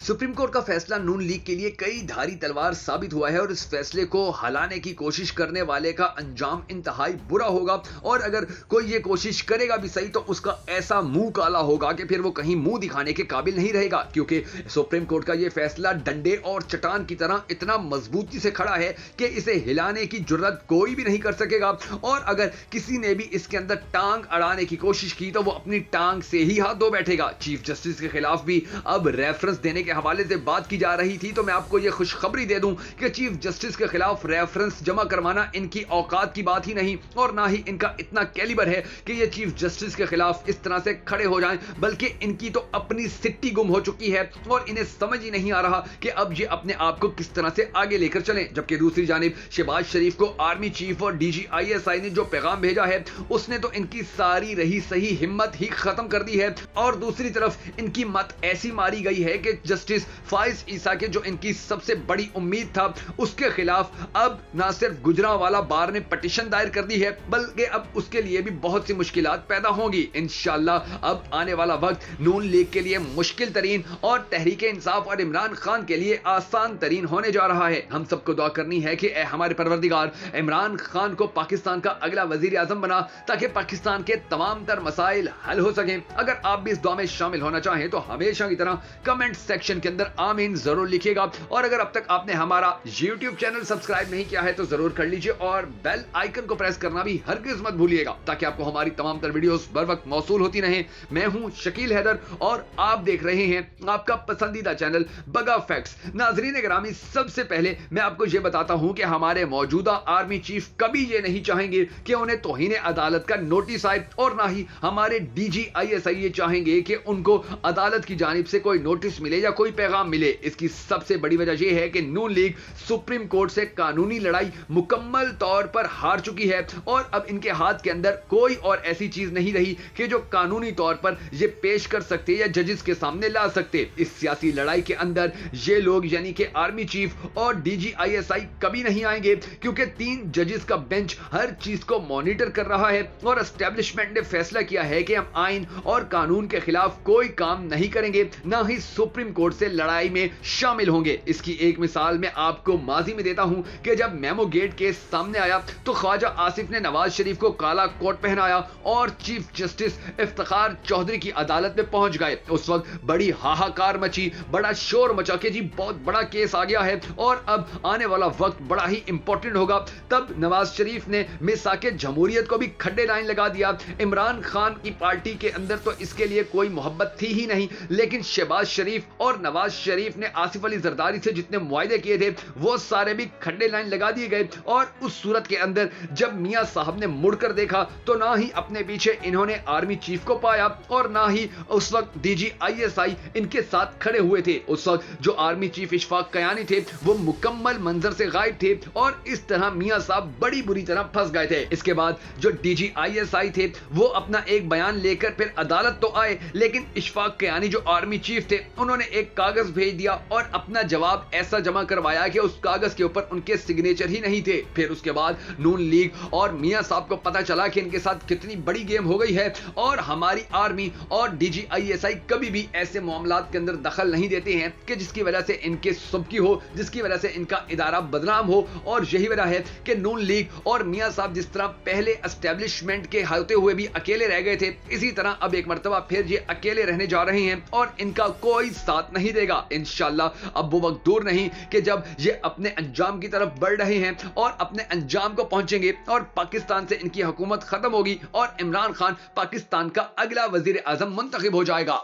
Supreme court का फैसला नून league के लिए कई धारी तलवार साबित हुआ है और इस फैसले को हलाने की कोशिश करने वाले का अंजाम इंतहाई बुरा होगा। और अगर कोई ये कोशिश करेगा भी सही तो उसका ऐसा मुंह काला होगा कि फिर वो कहीं मुंह दिखाने के काबिल नहीं रहेगा, क्योंकि सुप्रीम कोर्ट का ये फैसला डंडे और चट्टान की तरह इतना मजबूती से खड़ा है कि इसे हिलाने की जुर्रत कोई भी नहीं कर सकेगा। और अगर किसी ने भी इसके अंदर टांग अड़ाने की कोशिश की तो वो अपनी टांग से ही हाथ धो बैठेगा। चीफ जस्टिस के खिलाफ भी अब रेफरेंस देने के हवाले से बात की जा रही थी, तो मैं आपको यह खुशखबरी दे दूं कि चीफ जस्टिस के खिलाफ रेफरेंस जमा करवाना इनकी औकात की बात ही नहीं और ना ही इनका इतना कैलिबर है कि ये चीफ जस्टिस के खिलाफ इस तरह से खड़े हो जाएं, बल्कि इनकी तो अपनी सिट्टी गुम हो चुकी है और इन्हें समझ ही नहीं आ रहा कि अब ये अपने आप को किस तरह से आगे लेकर चलें। जबकि दूसरी जानिब शहबाज शरीफ को आर्मी चीफ और डीजी आईएसआई ने जो पैगाम भेजा है उसने तो इनकी सारी रही सही हिम्मत ही खत्म कर दी है। और दूसरी तरफ इनकी मत ऐसी मारी गई है कि जस्टिस फाइज ईसा के जो इनकी सबसे बड़ी उम्मीद था उसके खिलाफ अब ना सिर्फ गुजरांवाला बार ने पिटीशन दायर कर दी है, बल्कि अब उसके लिए भी बहुत सी मुश्किलात पैदा होंगी। इंशाल्लाह अब आने वाला वक्त नून लीग के लिए मुश्किल तरीन और तहरीके इंसाफ और इमरान खान के लिए आसान तरीन होने जा रहा है। हम सबको दुआ करनी है कि हमारे परवरदिगार इमरान खान को पाकिस्तान का अगला वजीर आजम बना, ताकि पाकिस्तान के तमाम तर मसाइल हल हो सकें। अगर आप भी इस दुआ में शामिल होना चाहें तो हमेशा की तरह कमेंट सेक्शन के अंदर आमीन जरूर लिखिएगा। और अगर अब तक आपने हमारा YouTube चैनल सब्सक्राइब नहीं किया है तो जरूर कर लीजिए और बेल आइकन को प्रेस करना भी हरगिज मत भूलिएगा, ताकि आपको हमारी तमाम तर वीडियोस बर वक्त मौसूल होती रहें। मैं हूं शकील हैदर और आप देख रहे हैं आपका पसंदीदा चैनल बगा फैक्ट्स। नाजरीन गिरामी, सबसे पहले मैं आपको यह बताता हूं कि हमारे मौजूदा आर्मी चीफ कभी ये नहीं चाहेंगे कि उन्हें तौहीन अदालत का नोटिस आए और ना ही हमारे डीजी आईएसआई ये चाहेंगे कि उनको अदालत की जानिब से कोई नोटिस मिले या कोई पैगाम मिले। इसकी सबसे बड़ी वजह यह है कि नून लीग सुप्रीम कोर्ट से कानूनी लड़ाई मुकम्मल तौर पर हार चुकी है और अब इनके हाथ के अंदर कोई और ऐसी चीज नहीं रही कि जो कानूनी तौर पर ये पेश कर सकते या जजेस के सामने ला सकते। इस सियासी लड़ाई के अंदर ये लोग यानी कि आर्मी चीफ और डीजी आईएसआई कभी नहीं आएंगे, क्योंकि 3 जजेस का बेंच हर चीज को मॉनिटर कर रहा है और एस्टेब्लिशमेंट ने फैसला किया है कि हम आइन और कानून के खिलाफ कोई काम नहीं करेंगे, ना ही सुप्रीम कोर्ट से लड़ाई में शामिल होंगे। इसकी एक मिसाल मैं आपको माजी में देता हूं कि जब मेमो गेट केस सामने आया तो ख्वाजा आसिफ ने नवाज शरीफ को काला कोट पहनाया और चीफ जस्टिस इफ्तिखार चौधरी की अदालत में पहुंच गए। उस वक्त बड़ी हाहाकार मची, बड़ा शोर मचा कि जी बहुत बड़ा केस आ गया है और अब आने वाला वक्त बड़ा ही इंपॉर्टेंट होगा। तब नवाज शरीफ ने मिसाके जमहूरियत को भी खड्डे लाइन लगा दिया। इमरान खान की पार्टी के अंदर तो इसके लिए कोई मोहब्बत थी ही नहीं, लेकिन शहबाज शरीफ और नवाज शरीफ ने आसिफ अली जरदारी से जितने मुआहदे किए थे वो सारे भी खड्डे लाइन लगा दिए गए। और उस सूरत के अंदर जब मियां साहब ने मुड़कर देखा तो ना ही अपने पीछे इन्होंने आर्मी चीफ को पाया और ना ही उस वक्त डीजी आईएसआई इनके साथ खड़े हुए थे। उस वक्त जो आर्मी चीफ इशफाक कयानी थे वो मुकम्मल मंजर से गायब थे और इस तरह मियां साहब बड़ी बुरी तरह फंस गए थे। इसके बाद जो डीजी आईएसआई थे वो अपना एक बयान लेकर फिर अदालत तो आए, लेकिन इशफाक कयानी जो आर्मी चीफ थे उन्होंने एक कागज भेज दिया और अपना जवाब ऐसा जमा करवाया कि उस कागज के ऊपर उनके सिग्नेचर ही नहीं थे। फिर उसके बाद नून लीग और मियां साहब को पता चला कि इनके साथ कितनी बड़ी गेम हो गई है और हमारी आर्मी और डीजी आईएसआई कभी भी ऐसे मामलात के अंदर दखल नहीं देते हैं कि जिसकी वजह से इनके सुबकी हो, जिसकी वजह से इनका इदारा बदनाम हो। और यही वजह है कि नून लीग और मियां साहब जिस तरह पहले एस्टेब्लिशमेंट के होते हुए भी अकेले रह गए थे, इसी तरह अब एक मर्तबा फिर ये अकेले रहने जा रहे हैं और इनका कोई साथ नहीं देगा। इंशाल्लाह अब वो वक्त दूर नहीं कि जब ये अपने अंजाम की तरफ बढ़ रहे हैं और अपने अंजाम को पहुंचेंगे और पाकिस्तान से इनकी हुकूमत खत्म होगी और इमरान खान पाकिस्तान का अगला वजीर आजम मुंतखब हो जाएगा।